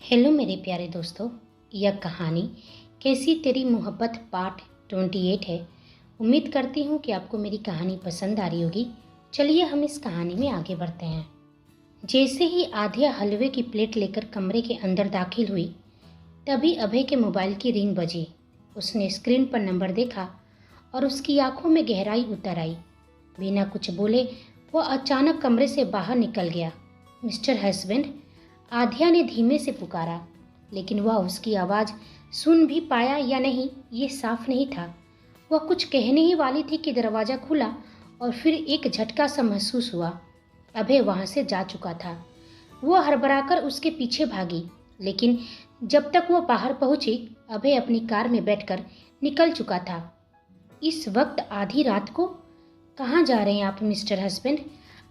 Hello मेरे प्यारे दोस्तों। यह कहानी कैसी तेरी मोहब्बत पार्ट 28 है। उम्मीद करती हूँ कि आपको मेरी कहानी पसंद आ रही होगी। चलिए हम इस कहानी में आगे बढ़ते हैं। जैसे ही आध्या हलवे की प्लेट लेकर कमरे के अंदर दाखिल हुई, तभी अभय के मोबाइल की रिंग बजी। उसने स्क्रीन पर नंबर देखा और उसकी आंखों में गहराई उतर आई। बिना कुछ बोले वह अचानक कमरे से बाहर निकल गया। मिस्टर हस्बैंड, आध्या ने धीमे से पुकारा, लेकिन वह उसकी आवाज़ सुन भी पाया या नहीं ये साफ नहीं था। वह कुछ कहने ही वाली थी कि दरवाज़ा खुला और फिर एक झटका सा महसूस हुआ। अभय वहाँ से जा चुका था। वह हड़बड़ाकर उसके पीछे भागी, लेकिन जब तक वह बाहर पहुंची, अभय अपनी कार में बैठकर निकल चुका था। इस वक्त आधी रात को कहाँ जा रहे हैं आप मिस्टर हस्बैंड?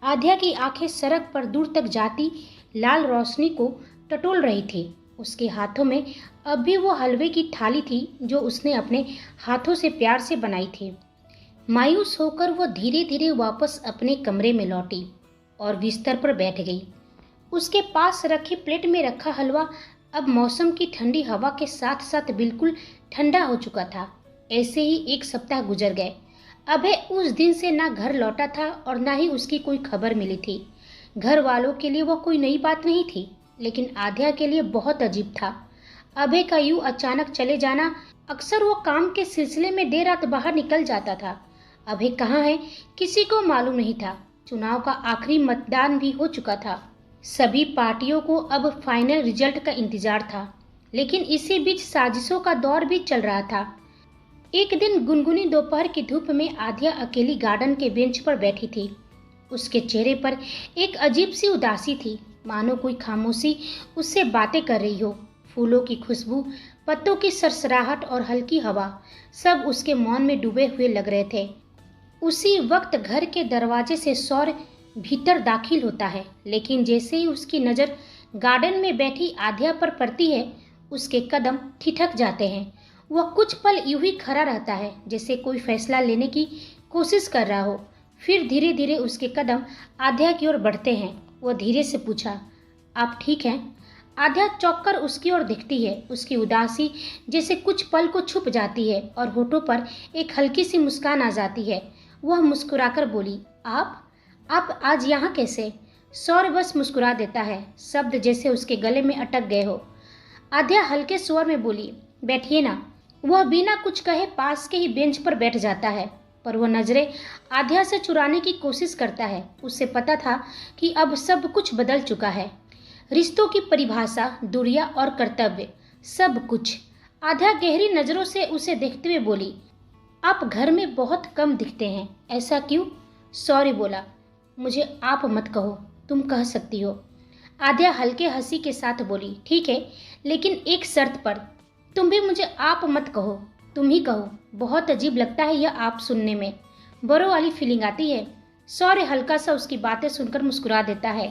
आध्या की आंखें सड़क पर दूर तक जाती लाल रोशनी को टटोल रही थी। उसके हाथों में अब भी वो हलवे की थाली थी जो उसने अपने हाथों से प्यार से बनाई थी। मायूस होकर वो धीरे धीरे वापस अपने कमरे में लौटी और बिस्तर पर बैठ गई। उसके पास रखी प्लेट में रखा हलवा अब मौसम की ठंडी हवा के साथ साथ बिल्कुल ठंडा हो चुका था। ऐसे ही एक सप्ताह गुजर गए। अभय उस दिन से ना घर लौटा था और ना ही उसकी कोई खबर मिली थी। घर वालों के लिए वह कोई नई बात नहीं थी, लेकिन आध्या के लिए बहुत अजीब था। अभय का यूं अचानक चले जाना। अक्सर वो काम के सिलसिले में देर रात बाहर निकल जाता था। अभय कहाँ है किसी को मालूम नहीं था। चुनाव का आखिरी मतदान भी हो चुका था। सभी पार्टियों को अब फाइनल रिजल्ट का इंतजार था, लेकिन इसी बीच साजिशों का दौर भी चल रहा था। एक दिन गुनगुनी दोपहर की धूप में आध्या अकेली गार्डन के बेंच पर बैठी थी। उसके चेहरे पर एक अजीब सी उदासी थी, मानो कोई खामोशी उससे बातें कर रही हो। फूलों की खुशबू, पत्तों की सरसराहट और हल्की हवा सब उसके मौन में डूबे हुए लग रहे थे। उसी वक्त घर के दरवाजे से सौर भीतर दाखिल होता है, लेकिन जैसे ही उसकी नज़र गार्डन में बैठी आध्या पर पड़ती है, उसके कदम ठिठक जाते हैं। वह कुछ पल यूं ही खड़ा रहता है, जैसे कोई फैसला लेने की कोशिश कर रहा हो। फिर धीरे धीरे उसके कदम आध्या की ओर बढ़ते हैं। वह धीरे से पूछा, आप ठीक हैं? आध्या चौंक कर उसकी ओर दिखती है। उसकी उदासी जैसे कुछ पल को छुप जाती है और होठों पर एक हल्की सी मुस्कान आ जाती है। वह मुस्कुराकर बोली, आप आज यहाँ कैसे? सौर्य बस मुस्कुरा देता है, शब्द जैसे उसके गले में अटक गए हो। आध्या हल्के स्वर में बोली, बैठिए ना। वह बिना कुछ कहे पास के ही बेंच पर बैठ जाता है, पर वह नजरें आध्या से चुराने की कोशिश करता है। उसे पता था कि अब सब कुछ बदल चुका है। रिश्तों की परिभाषा, दूरियां और कर्तव्य, सब कुछ। आध्या गहरी नजरों से उसे देखते हुए बोली, आप घर में बहुत कम दिखते हैं, ऐसा क्यों? सॉरी बोला, मुझे आप मत कहो, तुम कह सकती हो। आध्या हल्के हंसी के साथ बोली, ठीक है, लेकिन एक शर्त पर। तुम भी मुझे आप मत कहो, तुम ही कहो। बहुत अजीब लगता है यह आप सुनने में, बड़ों वाली फीलिंग आती है। सौर्य हल्का सा उसकी बातें सुनकर मुस्कुरा देता है।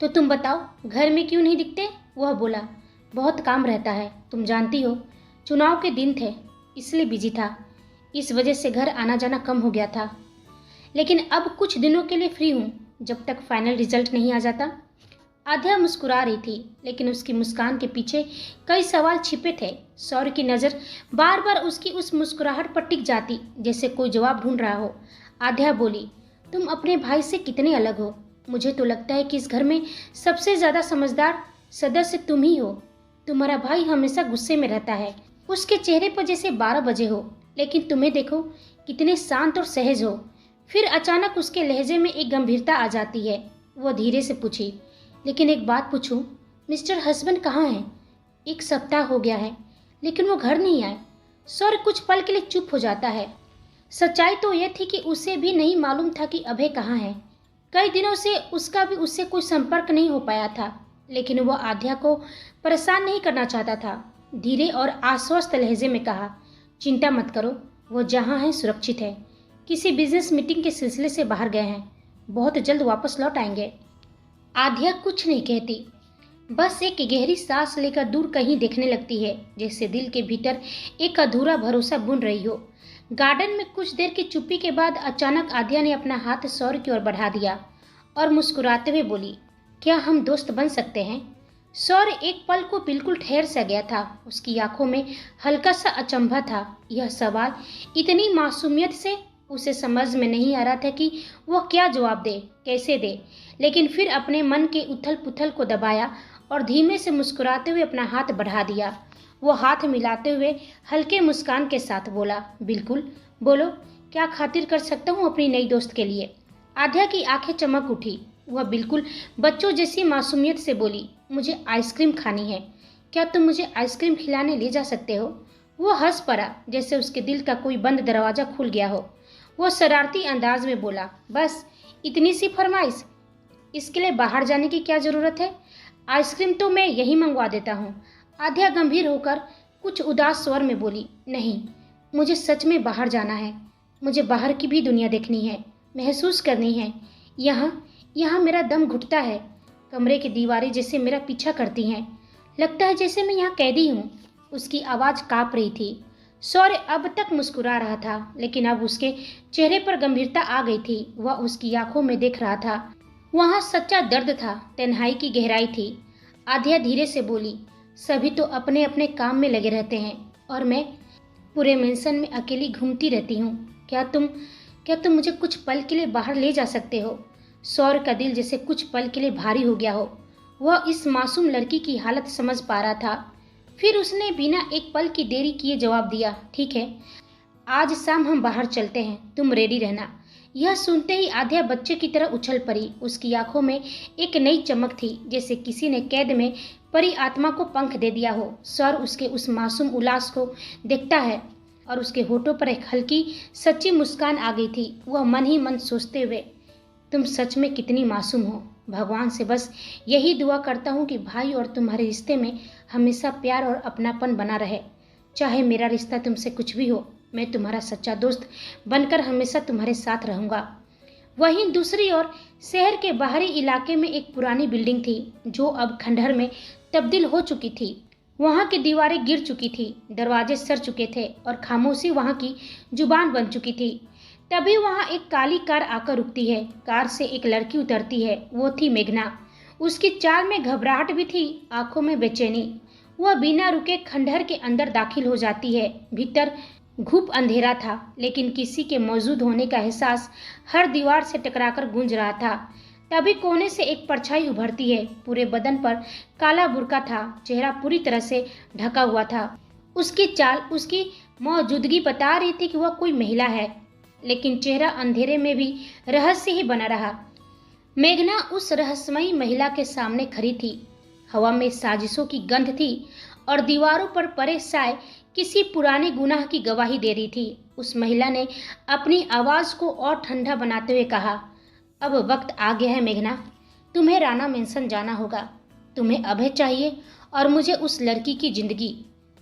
तो तुम बताओ, घर में क्यों नहीं दिखते? वह बोला, बहुत काम रहता है, तुम जानती हो। चुनाव के दिन थे, इसलिए बिजी था। इस वजह से घर आना जाना कम हो गया था, लेकिन अब कुछ दिनों के लिए फ्री हूँ, जब तक फाइनल रिजल्ट नहीं आ जाता। आध्या मुस्कुरा रही थी, लेकिन उसकी मुस्कान के पीछे कई सवाल छिपे थे। सौर्य की नज़र बार बार उसकी उस मुस्कुराहट पर टिक जाती, जैसे कोई जवाब ढूंढ रहा हो। आध्या बोली, तुम अपने भाई से कितने अलग हो। मुझे तो लगता है कि इस घर में सबसे ज़्यादा समझदार सदस्य तुम ही हो। तुम्हारा भाई हमेशा गुस्से में रहता है, उसके चेहरे पर जैसे 12 बजे हो, लेकिन तुम्हें देखो कितने शांत और सहज हो। फिर अचानक उसके लहजे में एक गंभीरता आ जाती है। वो धीरे से पूछी, लेकिन एक बात पूछूं, मिस्टर हस्बैंड कहाँ हैं? 1 सप्ताह हो गया है, लेकिन वो घर नहीं आए। सौर्य कुछ पल के लिए चुप हो जाता है। सच्चाई तो यह थी कि उसे भी नहीं मालूम था कि अभय कहाँ है। कई दिनों से उसका भी उससे कोई संपर्क नहीं हो पाया था, लेकिन वह आध्या को परेशान नहीं करना चाहता था। धीरे और आश्वस्त लहजे में कहा, चिंता मत करो, वो जहाँ है सुरक्षित है। किसी बिजनेस मीटिंग के सिलसिले से बाहर गए हैं, बहुत जल्द वापस लौट आएंगे। आध्या कुछ नहीं कहती, बस एक गहरी सांस लेकर दूर कहीं देखने लगती है, जैसे दिल के भीतर एक अधूरा भरोसा बुन रही हो। गार्डन में कुछ देर की चुप्पी के बाद अचानक आध्या ने अपना हाथ सौर्य की ओर बढ़ा दिया और मुस्कुराते हुए बोली, क्या हम दोस्त बन सकते हैं? सौर्य एक पल को बिल्कुल ठहर सा गया था। उसकी आंखों में हल्का सा अचंभा था। यह सवाल इतनी मासूमियत से उसे समझ में नहीं आ रहा था कि वह क्या जवाब दे, कैसे दे। लेकिन फिर अपने मन के उथल पुथल को दबाया और धीमे से मुस्कुराते हुए अपना हाथ बढ़ा दिया। वो हाथ मिलाते हुए हल्के मुस्कान के साथ बोला, बिल्कुल, बोलो, क्या खातिर कर सकता हूँ अपनी नई दोस्त के लिए। आध्या की आंखें चमक उठी। वह बिल्कुल बच्चों जैसी मासूमियत से बोली, मुझे आइसक्रीम खानी है, क्या तुम मुझे आइसक्रीम खिलाने ले जा सकते हो। वो हंस पड़ा, जैसे उसके दिल का कोई बंद दरवाजा खुल गया हो। वो शरारती अंदाज में बोला, बस इतनी सी फरमाइश, इसके लिए बाहर जाने की क्या ज़रूरत है, आइसक्रीम तो मैं यहीं मंगवा देता हूँ। आध्या गंभीर होकर कुछ उदास स्वर में बोली, नहीं, मुझे सच में बाहर जाना है, मुझे बाहर की भी दुनिया देखनी है, महसूस करनी है। यहाँ यहाँ मेरा दम घुटता है, कमरे की दीवारें जैसे मेरा पीछा करती हैं, लगता है जैसे मैं यहाँ कैदी हूँ। उसकी आवाज़ काँप रही थी। सौर्य अब तक मुस्कुरा रहा था, लेकिन अब उसके चेहरे पर गंभीरता आ गई थी। वह उसकी आंखों में देख रहा था, वहाँ सच्चा दर्द था, तन्हाई की गहराई थी। आध्या धीरे से बोली, सभी तो अपने अपने काम में लगे रहते हैं और मैं पूरे मेंशन में अकेली घूमती रहती हूँ। क्या तुम मुझे कुछ पल के लिए बाहर ले जा सकते हो। सौर्य का दिल जैसे कुछ पल के लिए भारी हो गया हो। वह इस मासूम लड़की की हालत समझ पा रहा था। फिर उसने बिना एक पल की देरी किए जवाब दिया, ठीक है, आज शाम हम बाहर चलते हैं, तुम रेडी रहना। यह सुनते ही आध्या बच्चे की तरह उछल पड़ी। उसकी आंखों में एक नई चमक थी, जैसे किसी ने कैद में परी आत्मा को पंख दे दिया हो। सौर्य उसके उस मासूम उल्लास को देखता है और उसके होठों पर एक हल्की सच्ची मुस्कान आ गई थी। वह मन ही मन सोचते हुए, तुम सच में कितनी मासूम हो। भगवान से बस यही दुआ करता हूँ कि भाई और तुम्हारे रिश्ते में हमेशा प्यार और अपनापन बना रहे। चाहे मेरा रिश्ता तुमसे कुछ भी हो, मैं तुम्हारा सच्चा दोस्त बनकर हमेशा तुम्हारे साथ रहूँगा। वहीं दूसरी ओर शहर के बाहरी इलाके में एक पुरानी बिल्डिंग थी, जो अब खंडहर में तब्दील हो चुकी थी। वहाँ की दीवारें गिर चुकी थी, दरवाजे सड़ चुके थे और खामोशी वहाँ की जुबान बन चुकी थी। तभी वहाँ एक काली कार आकर रुकती है। कार से एक लड़की उतरती है। वो थी मेघना। उसकी चाल में घबराहट भी थी, आंखों में बेचैनी। वह बिना रुके खंडहर के अंदर दाखिल हो जाती है। भीतर घुप अंधेरा था, लेकिन किसी के मौजूद होने का एहसास हर दीवार से टकराकर गूंज रहा था। तभी कोने से एक परछाई उभरती है। पूरे बदन पर काला बुर्का था, चेहरा पूरी तरह से ढका हुआ था। उसकी चाल, उसकी मौजूदगी बता रही थी कि वह कोई महिला है, लेकिन चेहरा अंधेरे में भी रहस्य ही बना रहा। मेघना उस रहस्यमयी महिला के सामने खड़ी थी। हवा में साजिशों की गंध थी और दीवारों पर पड़े साए किसी पुराने गुनाह की गवाही दे रही थी। उस महिला ने अपनी आवाज़ को और ठंडा बनाते हुए कहा, अब वक्त आ गया है मेघना, तुम्हें राणा मेंशन जाना होगा। तुम्हें अभय चाहिए और मुझे उस लड़की की जिंदगी।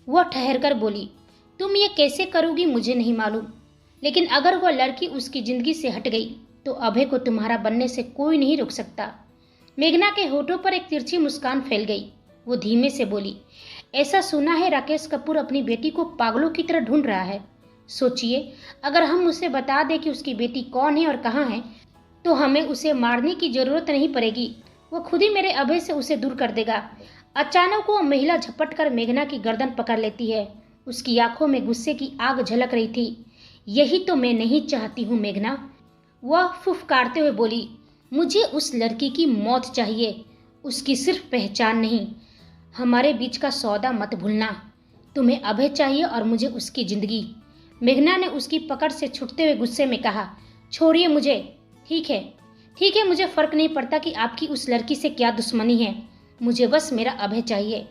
वह ठहर कर बोली, तुम ये कैसे करोगी मुझे नहीं मालूम, लेकिन अगर वह लड़की उसकी जिंदगी से हट गई तो अभय को तुम्हारा बनने से कोई नहीं रोक सकता। मेघना के होठों पर एक तिरछी मुस्कान फैल गई। वो धीमे से बोली, ऐसा सुना है राकेश कपूर अपनी बेटी को पागलों की तरह ढूंढ रहा है। सोचिए, अगर हम उसे बता दें कि उसकी बेटी कौन है और कहाँ है, तो हमें उसे मारने की जरूरत नहीं पड़ेगी। वो खुद ही मेरे अभय से उसे दूर कर देगा। अचानक वो महिला झपट कर मेघना की गर्दन पकड़ लेती है। उसकी आंखों में गुस्से की आग झलक रही थी। यही तो मैं नहीं चाहती हूँ मेघना, वह फुफकारते हुए बोली, मुझे उस लड़की की मौत चाहिए, उसकी सिर्फ पहचान नहीं। हमारे बीच का सौदा मत भूलना। तुम्हें अभय चाहिए और मुझे उसकी जिंदगी। मेघना ने उसकी पकड़ से छूटते हुए गुस्से में कहा, छोड़िए मुझे। ठीक है, मुझे फर्क नहीं पड़ता कि आपकी उस लड़की से क्या दुश्मनी है। मुझे बस मेरा अभय चाहिए,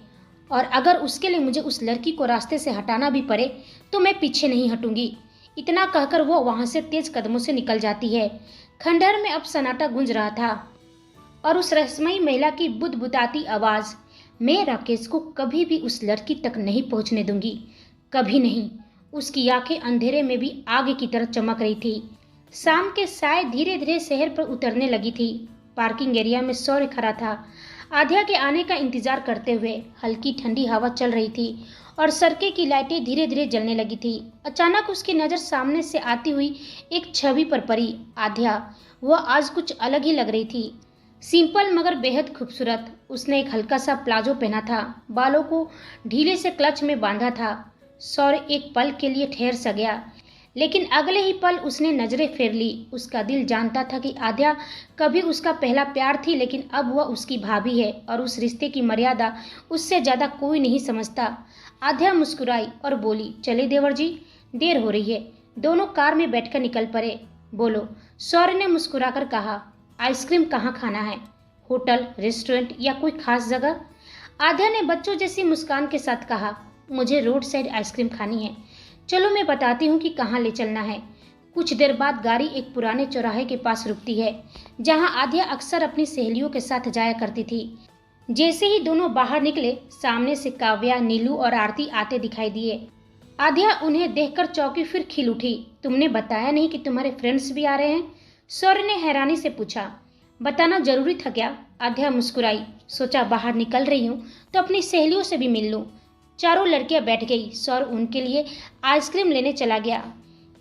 और अगर उसके लिए मुझे उस लड़की को रास्ते से हटाना भी पड़े तो मैं पीछे नहीं हटूंगी। इतना कहकर वो वहां से तेज कदमों से निकल जाती है। खंडहर में अब सन्नाटा गूंज रहा था और उस रहस्यमयी महिला की बुदबुदाती आवाज, मैं राकेश को कभी भी उस लड़की तक नहीं पहुंचने दूंगी, कभी नहीं। उसकी आंखें अंधेरे में भी आग की तरह चमक रही थी। शाम के साए धीरे धीरे शहर पर उतरने लगी थी। पार्किंग एरिया में सौर्य खड़ा था, आध्या के आने का इंतजार करते हुए। हल्की ठंडी हवा चल रही थी और सड़कें की लाइटें धीरे धीरे जलने लगी थी। अचानक उसकी नज़र सामने से आती हुई एक छवि पर पड़ी। आध्या, वह आज कुछ अलग ही लग रही थी। सिंपल मगर बेहद खूबसूरत। उसने एक हल्का सा प्लाजो पहना था, बालों को ढीले से क्लच में बांधा था। सौर्य एक पल के लिए ठहर सा गया, लेकिन अगले ही पल उसने नजरें फेर ली। उसका दिल जानता था कि आद्या कभी उसका पहला प्यार थी, लेकिन अब वह उसकी भाभी है और उस रिश्ते की मर्यादा उससे ज्यादा कोई नहीं समझता। आद्या मुस्कुराई और बोली, चले देवर जी, देर हो रही है। दोनों कार में बैठकर निकल पड़े। बोलो, सौर्य ने मुस्कुराकर कहा। आइसक्रीम कहाँ खाना है? होटल, रेस्टोरेंट या कोई खास जगह? आद्या ने बच्चों जैसी मुस्कान के साथ कहा, मुझे रोड साइड आइसक्रीम खानी है। चलो मैं बताती हूँ कि कहाँ ले चलना है। कुछ देर बाद गाड़ी एक पुराने चौराहे के पास रुकती है, जहाँ आद्या अक्सर अपनी सहेलियों के साथ जाया करती थी। जैसे ही दोनों बाहर निकले, सामने से काव्या, नीलू और आरती आते दिखाई दिए। आद्या उन्हें देखकर चौंकी, फिर खिल उठी। तुमने बताया नहीं कि तुम्हारे फ्रेंड्स भी आ रहे हैं? सौर्य ने हैरानी से पूछा। बताना जरूरी था क्या? आद्या मुस्कुराई। सोचा बाहर निकल रही हूँ तो अपनी सहेलियों से भी मिल लूँ। चारों लड़कियां बैठ गई। सौर्य उनके लिए आइसक्रीम लेने चला गया।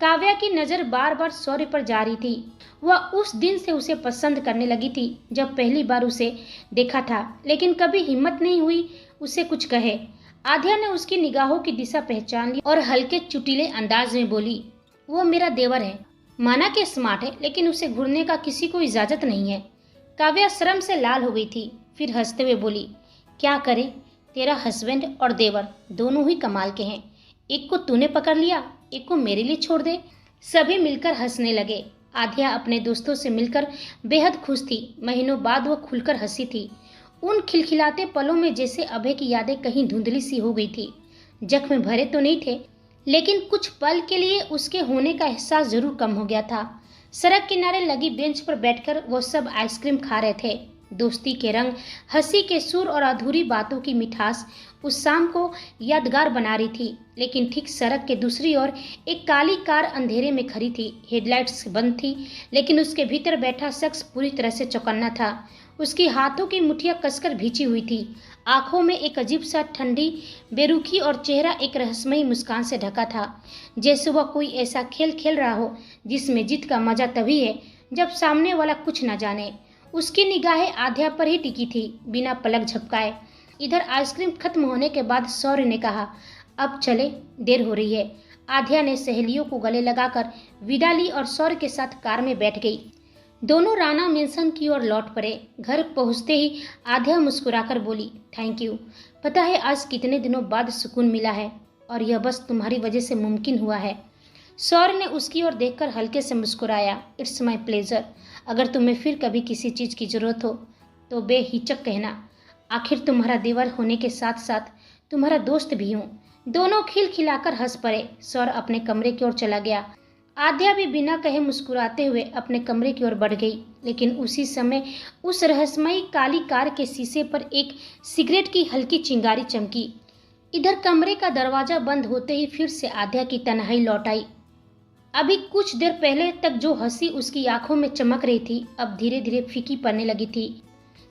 काव्या की नज़र बार बार सौर्य पर जा रही थी। वह उस दिन से उसे पसंद करने लगी थी जब पहली बार उसे देखा था, लेकिन कभी हिम्मत नहीं हुई उसे कुछ कहे। आद्या ने उसकी निगाहों की दिशा पहचान ली और हल्के चुटीले अंदाज में बोली, वो मेरा देवर है। माना कि स्मार्ट है, लेकिन उसे घूरने का किसी को इजाजत नहीं है। काव्या शर्म से लाल हो गई थी, फिर हंसते हुए बोली, क्या करे, तेरा हस्बैंड और देवर दोनों ही कमाल के हैं। एक को तूने पकड़ लिया, एक को मेरे लिए छोड़ दे। सभी मिलकर हंसने लगे। आद्या अपने दोस्तों से मिलकर बेहद खुश थी। महीनों बाद वह खुलकर हंसी थी। उन खिलखिलाते पलों में जैसे अभय की यादें कहीं धुंधली सी हो गई थी। जख्म भरे तो नहीं थे, लेकिन कुछ पल के लिए उसके होने का एहसास जरूर कम हो गया था। सड़क किनारे लगी बेंच पर बैठकर वो सब आइसक्रीम खा रहे थे। दोस्ती के रंग, हंसी के सुर और अधूरी बातों की मिठास उस शाम को यादगार बना रही थी। लेकिन ठीक सड़क के दूसरी ओर एक काली कार अंधेरे में खड़ी थी। हेडलाइट्स बंद थी, लेकिन उसके भीतर बैठा शख्स पूरी तरह से चौकन्ना था। उसकी हाथों की मुठ्ठियां कसकर भींची हुई थी, आंखों में एक अजीब सा ठंडी बेरुखी और चेहरा एक रहस्यमयी मुस्कान से ढका था, जैसे वह कोई ऐसा खेल खेल रहा हो जिसमें जीत का मजा तभी है जब सामने वाला कुछ न जाने। उसकी निगाहें आद्या पर ही टिकी थी, बिना पलक झपकाए। इधर आइसक्रीम खत्म होने के बाद सौर्य ने कहा, अब चले, देर हो रही है। आद्या ने सहेलियों को गले लगाकर विदा ली और सौर्य के साथ कार में बैठ गई। दोनों राणा मेंशन की ओर लौट पड़े। घर पहुंचते ही आद्या मुस्कुराकर बोली, थैंक यू। पता है आज कितने दिनों बाद सुकून मिला है, और यह बस तुम्हारी वजह से मुमकिन हुआ है। सौर्य ने उसकी ओर देखकर हल्के से मुस्कुराया। It's my pleasure. अगर तुम्हें फिर कभी किसी चीज़ की जरूरत हो तो बेहिचक कहना। आखिर तुम्हारा देवर होने के साथ साथ तुम्हारा दोस्त भी हूँ। दोनों खिलखिलाकर हंस पड़े। सौर्य अपने कमरे की ओर चला गया। आद्या भी बिना कहे मुस्कुराते हुए अपने कमरे की ओर बढ़ गई। लेकिन उसी समय उस रहस्यमयी काली कार के शीशे पर एक सिगरेट की हल्की चिंगारी चमकी। इधर कमरे का दरवाजा बंद होते ही फिर से आद्या की तन्हाई लौट आई। अभी कुछ देर पहले तक जो हंसी उसकी आंखों में चमक रही थी, अब धीरे धीरे फीकी पड़ने लगी थी।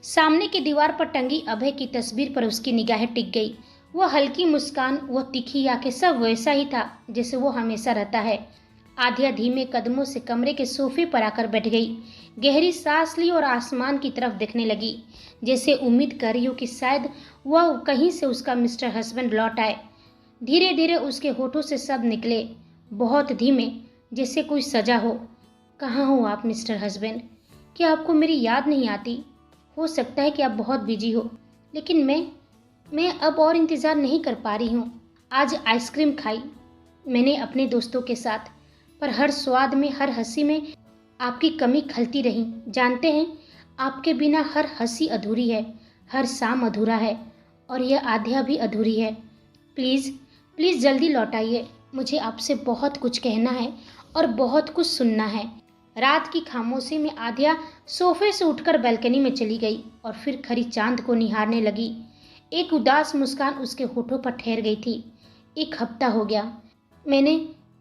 सामने की दीवार पर टंगी अभय की तस्वीर पर उसकी निगाहें टिक गई। वह हल्की मुस्कान, वह तीखी आंखें, सब वैसा ही था जैसे वो हमेशा रहता है। आद्या धीमे कदमों से कमरे के सोफे पर आकर बैठ गई, गहरी सांस ली और आसमान की तरफ देखने लगी, जैसे उम्मीद कर रही हो कि शायद वह कहीं से उसका मिस्टर हस्बैंड लौट आए। धीरे धीरे उसके होठों से शब्द निकले, बहुत धीमे, जैसे कोई सजा हो। कहाँ हो आप मिस्टर हस्बैंड? क्या आपको मेरी याद नहीं आती? हो सकता है कि आप बहुत बिजी हो, लेकिन मैं अब और इंतज़ार नहीं कर पा रही हूँ। आज आइसक्रीम खाई मैंने अपने दोस्तों के साथ, पर हर स्वाद में, हर हंसी में आपकी कमी खलती रही। जानते हैं, आपके बिना हर हंसी अधूरी है, हर शाम अधूरा है, और यह आद्या भी अधूरी है। प्लीज़ प्लीज़ जल्दी लौट आइए। मुझे आपसे बहुत कुछ कहना है और बहुत कुछ सुनना है। रात की खामोशी में आद्या सोफे से उठकर बालकनी में चली गई और फिर खरी चांद को निहारने लगी। एक उदास मुस्कान उसके होठों पर ठहर गई थी। 1 हफ्ता हो गया, मैंने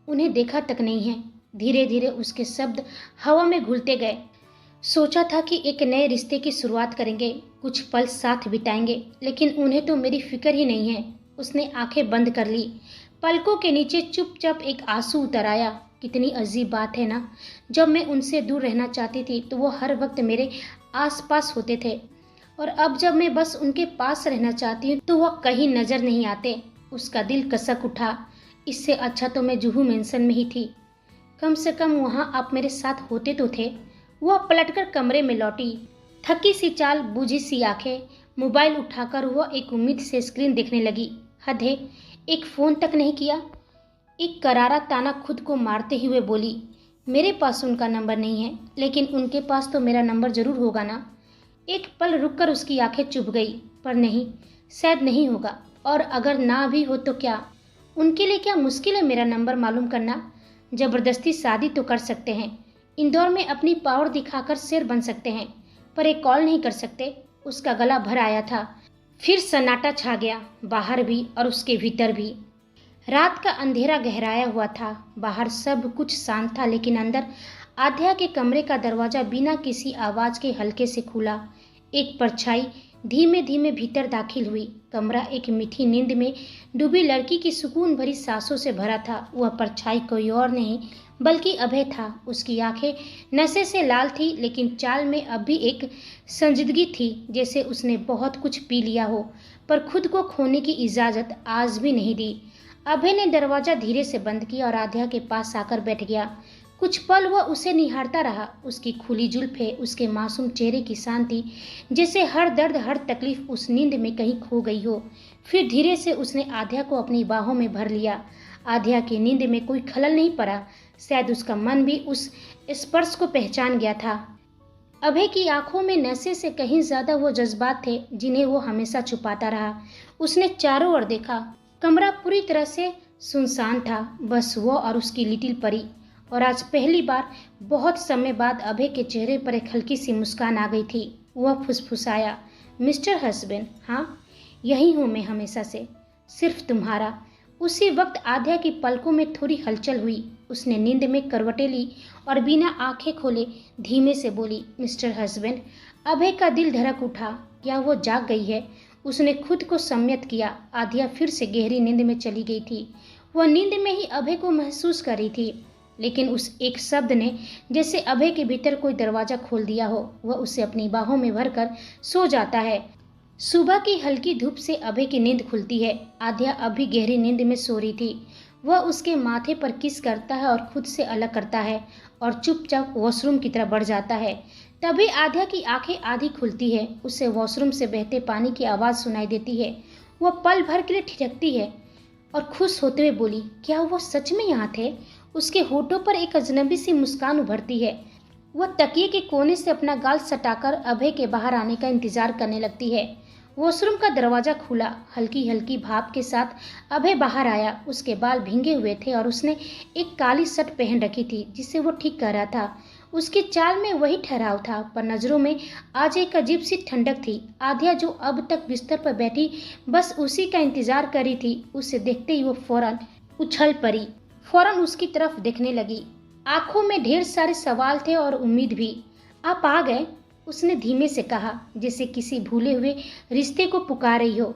उन्हें देखा तक नहीं है। धीरे धीरे उसके शब्द हवा में घुलते गए। सोचा था कि एक नए रिश्ते की शुरुआत करेंगे, कुछ पल साथ बिताएंगे, लेकिन उन्हें तो मेरी फिक्र ही नहीं है। उसने आंखें बंद कर ली। पलकों के नीचे चुपचाप एक आंसू उतर आया। कितनी अजीब बात है ना, जब मैं उनसे दूर रहना चाहती थी तो वो हर वक्त मेरे आसपास होते थे। और अब जब मैं बस उनके पास रहना चाहती हूँ तो वह कहीं नजर नहीं आते। उसका दिल कसक उठा। इससे अच्छा तो मैं जुहू मेंशन में ही थी। कम से कम वहाँ आप मेरे साथ होते तो थे। वह पलटकर कमरे में लौटी। थकी सी चाल, बूझी सी आंखें। मोबाइल उठाकर वह एक उम्मीद से स्क्रीन देखने लगी। हद है, एक फोन तक नहीं किया। एक करारा ताना खुद को मारते हुए बोली, मेरे पास उनका नंबर नहीं है, लेकिन उनके पास तो मेरा नंबर जरूर होगा ना। एक पल रुककर उसकी आंखें चुभ गई, पर नहीं, शायद नहीं होगा। और अगर ना भी हो तो क्या, उनके लिए क्या मुश्किल है मेरा नंबर मालूम करना। जबरदस्ती शादी तो कर सकते हैं, इंदौर में अपनी पावर दिखाकर शेर बन सकते हैं, पर एक कॉल नहीं कर सकते। उसका गला भर आया था। फिर सन्नाटा छा गया, बाहर भी और उसके भीतर भी। रात का अंधेरा गहराया हुआ था। बाहर सब कुछ शांत था, लेकिन अंदर आध्या के कमरे का दरवाजा बिना किसी आवाज के हल्के से खुला। एक परछाई धीमे धीमे भीतर दाखिल हुई। कमरा एक मीठी नींद में डूबी लड़की की सुकून भरी सांसों से भरा था। वह परछाई कोई और नहीं बल्कि अभय था। उसकी आंखें नशे से लाल थी, लेकिन चाल में अब भी एक संजीदगी थी, जैसे उसने बहुत कुछ पी लिया हो, पर खुद को खोने की इजाजत आज भी नहीं दी। अभय ने दरवाजा धीरे से बंद किया और आध्या के पास आकर बैठ गया। कुछ पल वह उसे निहारता रहा। उसकी खुली जुल्फें, उसके मासूम चेहरे की शांति, जैसे हर दर्द हर तकलीफ उस नींद में कहीं खो गई हो। फिर धीरे से उसने आध्या को अपनी बाहों में भर लिया। आध्या की नींद में कोई खलल नहीं पड़ा। शायद उसका मन भी उस स्पर्श को पहचान गया था। अभय की आंखों में नशे से कहीं ज्यादा वो जज्बात थे जिन्हें वो हमेशा छुपाता रहा। उसने चारों ओर देखा। कमरा पूरी तरह से सुनसान था, बस वो और उसकी लिटिल परी। और आज पहली बार बहुत समय बाद अभय के चेहरे पर एक हल्की सी मुस्कान आ गई थी। वह फुसफुसाया, मिस्टर हस्बैंड, हाँ यही हूँ मैं हमेशा से, सिर्फ तुम्हारा। उसी वक्त आध्या की पलकों में थोड़ी हलचल हुई। उसने नींद में करवटें ली और बिना आंखें खोले धीमे से बोली, मिस्टर हस्बैंड। अभय का दिल धड़क उठा। क्या वो जाग गई है? उसने खुद को संयत किया। आध्या फिर से गहरी नींद में चली गई थी। वह नींद में ही अभय को महसूस कर रही थी, लेकिन उस एक शब्द ने जैसे अभय के भीतर कोई दरवाजा खोल दिया हो। वह उसे अपनी बाहों में भरकर सो जाता है। सुबह की हल्की धूप से अभय की नींद खुलती है। आध्या अभी गहरी नींद में सो रही थी। वह उसके माथे पर किस करता है और खुद से अलग करता है और चुपचाप वॉशरूम की तरफ बढ़ जाता है। तभी आध्या की आंखें आधी खुलती है। उसे वॉशरूम से बहते पानी की आवाज़ सुनाई देती है। वह पल भर के लिए ठिठकती है और खुश होते हुए बोली, क्या वो सच में यहाँ थे? उसके होठों पर एक अजनबी सी मुस्कान उभरती है। वह तकिए के कोने से अपना गाल सटाकर अभय के बाहर आने का इंतजार करने लगती है। वॉशरूम का दरवाजा खुला। हल्की हल्की भाप के साथ अभय बाहर आया। उसके बाल भींगे हुए थे और उसने एक काली शर्ट पहन रखी थी जिसे वो ठीक कर रहा था। उसकी चाल में वही ठहराव था, पर नजरों में आज एक अजीब सी ठंडक थी। आध्या जो अब तक बिस्तर पर बैठी बस उसी का इंतजार कर रही थी, उसे देखते ही वो फौरन उछल पड़ी, फौरन उसकी तरफ देखने लगी। आंखों में ढेर सारे सवाल थे और उम्मीद भी। आप आ गए, उसने धीमे से कहा, जैसे किसी भूले हुए रिश्ते को पुकार रही हो।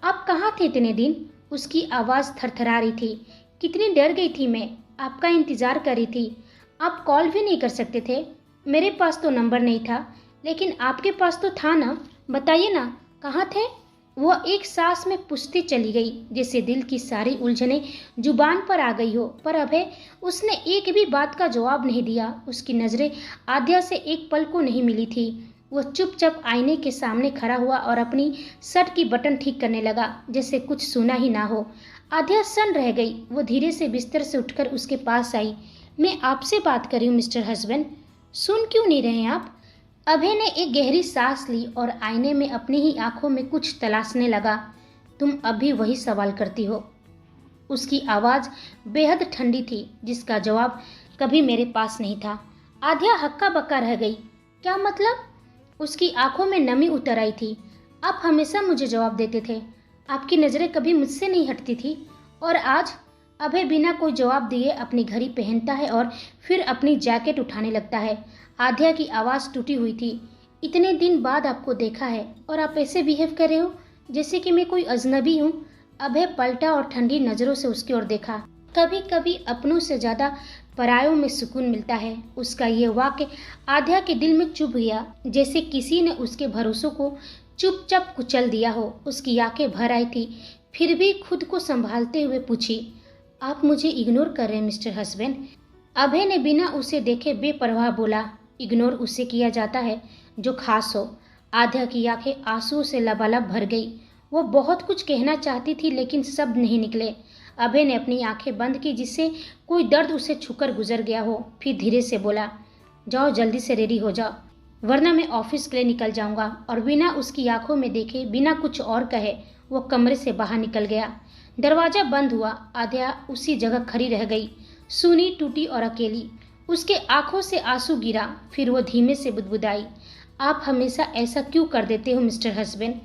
आप कहाँ थे इतने दिन? उसकी आवाज़ थरथरा रही थी। कितनी डर गई थी मैं, आपका इंतजार कर रही थी। आप कॉल भी नहीं कर सकते थे? मेरे पास तो नंबर नहीं था, लेकिन आपके पास तो था ना, बताइए ना कहाँ थे? वह एक सांस में पूछती चली गई, जैसे दिल की सारी उलझनें जुबान पर आ गई हो। पर अभय, उसने एक भी बात का जवाब नहीं दिया। उसकी नजरें आध्या से एक पल को नहीं मिली थी। वह चुपचाप आईने के सामने खड़ा हुआ और अपनी शर्ट की बटन ठीक करने लगा, जैसे कुछ सुना ही ना हो। आध्या सन्न रह गई। वो धीरे से बिस्तर से उठकर उसके पास आई। मैं आपसे बात कर रही हूँ मिस्टर हस्बैंड, सुन क्यों नहीं रहे आप? अभय ने एक गहरी सांस ली और आईने में अपनी ही आंखों में कुछ तलाशने लगा। तुम अभी वही सवाल करती हो। उसकी आवाज़ बेहद ठंडी थी, जिसका जवाब कभी मेरे पास नहीं था। आध्या हक्का बक्का रह गई। क्या मतलब? उसकी आंखों में नमी उतर आई थी। आप हमेशा मुझे जवाब देते थे, आपकी नज़रें कभी मुझसे नहीं हटती थी, और आज? अभय बिना कोई जवाब दिए अपनी घड़ी पहनता है और फिर अपनी जैकेट उठाने लगता है। आध्या की आवाज़ टूटी हुई थी। इतने दिन बाद आपको देखा है और आप ऐसे बिहेव कर रहे हो जैसे कि मैं कोई अजनबी हूँ। अभय पलटा और ठंडी नज़रों से उसकी ओर देखा। कभी कभी अपनों से ज़्यादा परायों में सुकून मिलता है। उसका ये वाक्य आध्या के दिल में चुभ गया, जैसे किसी ने उसके भरोसों को चुपचाप कुचल दिया हो। उसकी आंखें भर आई थी, फिर भी खुद को संभालते हुए पूछी, आप मुझे इग्नोर कर रहे हैं मिस्टर हस्बैंड? अभय ने बिना उसे देखे बेपरवाह बोला, इग्नोर उसे किया जाता है जो खास हो। आध्या की आंखें आंसुओं से लबालब भर गई। वो बहुत कुछ कहना चाहती थी लेकिन शब्द नहीं निकले। अभय ने अपनी आंखें बंद की जिससे कोई दर्द उसे छूकर गुजर गया हो। फिर धीरे से बोला, जाओ जल्दी से रेडी हो जाओ, वरना मैं ऑफिस के लिए निकल जाऊंगा। और बिना उसकी आंखों में देखे, बिना कुछ और कहे, वो कमरे से बाहर निकल गया। दरवाजा बंद हुआ। आध्या उसी जगह खड़ी रह गई, सूनी, टूटी और अकेली। उसके आंखों से आंसू गिरा। फिर वो धीमे से बुदबुदाई, आप हमेशा ऐसा क्यों कर देते हो मिस्टर हस्बैंड?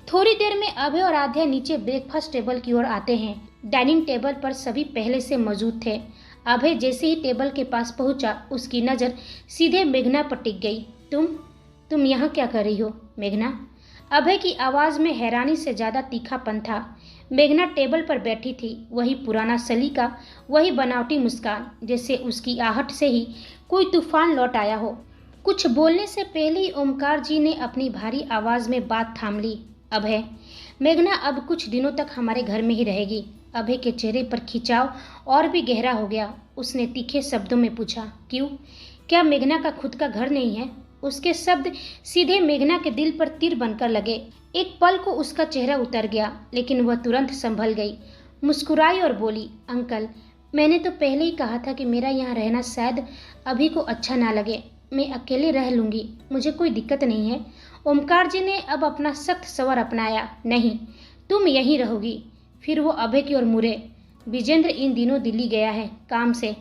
थोड़ी देर में अभय और आध्या नीचे ब्रेकफास्ट टेबल की ओर आते हैं। डाइनिंग टेबल पर सभी पहले से मौजूद थे। अभय जैसे ही टेबल के पास पहुंचा, उसकी नज़र सीधे मेघना पर टिक गई। तुम यहाँ क्या कर रही हो मेघना? अभय की आवाज़ में हैरानी से ज़्यादा तीखापन था। मेघना टेबल पर बैठी थी, वही पुराना सलीका, वही बनावटी मुस्कान, जैसे उसकी आहट से ही कोई तूफान लौट आया हो। कुछ बोलने से पहले ही ओमकार जी ने अपनी भारी आवाज़ में बात थाम ली। अभय, मेघना अब कुछ दिनों तक हमारे घर में ही रहेगी। अभय के चेहरे पर खिंचाव और भी गहरा हो गया। उसने तीखे शब्दों में पूछा, क्यों? क्या मेघना का खुद का घर नहीं है? उसके शब्द सीधे मेघना के दिल पर तीर बनकर लगे। एक पल को उसका चेहरा उतर गया, लेकिन वह तुरंत संभल गई, मुस्कुराई और बोली, अंकल, मैंने तो पहले ही कहा था कि मेरा यहाँ रहना शायद अभी को अच्छा ना लगे। मैं अकेले रह लूँगी, मुझे कोई दिक्कत नहीं है। ओमकार जी ने अब अपना सख्त स्वर अपनाया, नहीं, तुम यहीं रहोगी। फिर वो अभय की ओर मुड़े, विजेंद्र इन दिनों दिल्ली गया है काम से।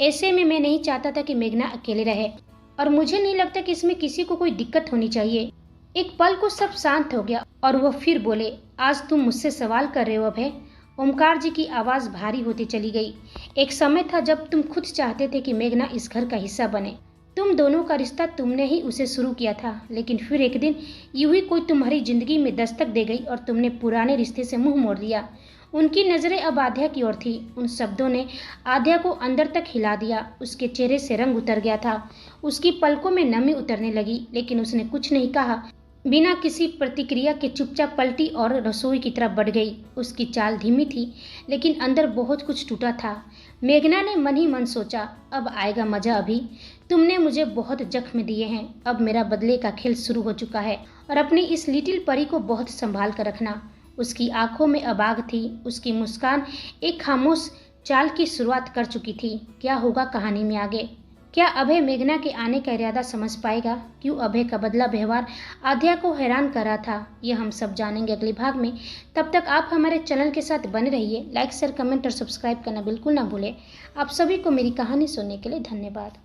ऐसे में मैं नहीं चाहता था कि मेघना अकेले रहे, और मुझे नहीं लगता कि इसमें किसी को कोई दिक्कत होनी चाहिए। एक पल को सब शांत हो गया और वह फिर बोले, आज तुम मुझसे सवाल कर रहे हो अभय? ओमकार जी की आवाज़ भारी होती चली गई। एक समय था जब तुम खुद चाहते थे कि मेघना इस घर का हिस्सा बने। तुम दोनों का रिश्ता तुमने ही उसे शुरू किया था, लेकिन फिर एक दिन यूं ही कोई तुम्हारी जिंदगी में दस्तक दे गई और तुमने पुराने रिश्ते से मुंह मोड़ लिया। उनकी नज़रें अब आध्या की ओर थी। उन शब्दों ने आध्या को अंदर तक हिला दिया। उसके चेहरे से रंग उतर गया था, उसकी पलकों में नमी उतरने लगी, लेकिन उसने कुछ नहीं कहा। बिना किसी प्रतिक्रिया के चुपचाप पलटी और रसोई की तरफ बढ़ गई। उसकी चाल धीमी थी, लेकिन अंदर बहुत कुछ टूटा था। मेघना ने मन ही मन सोचा, अब आएगा मजा। अभी तुमने मुझे बहुत जख्म दिए हैं, अब मेरा बदले का खेल शुरू हो चुका है, और अपनी इस लिटिल परी को बहुत संभाल कर रखना। उसकी आंखों में अब आग थी, उसकी मुस्कान एक खामोश चाल की शुरुआत कर चुकी थी। क्या होगा कहानी में आगे? क्या अभय मेघना के आने का इरादा समझ पाएगा? क्यों अभय का बदला व्यवहार आध्या को हैरान कर रहा था? यह हम सब जानेंगे अगले भाग में। तब तक आप हमारे चैनल के साथ बने रहिए। लाइक, शेयर, कमेंट और सब्सक्राइब करना बिल्कुल ना भूलें। आप सभी को मेरी कहानी सुनने के लिए धन्यवाद।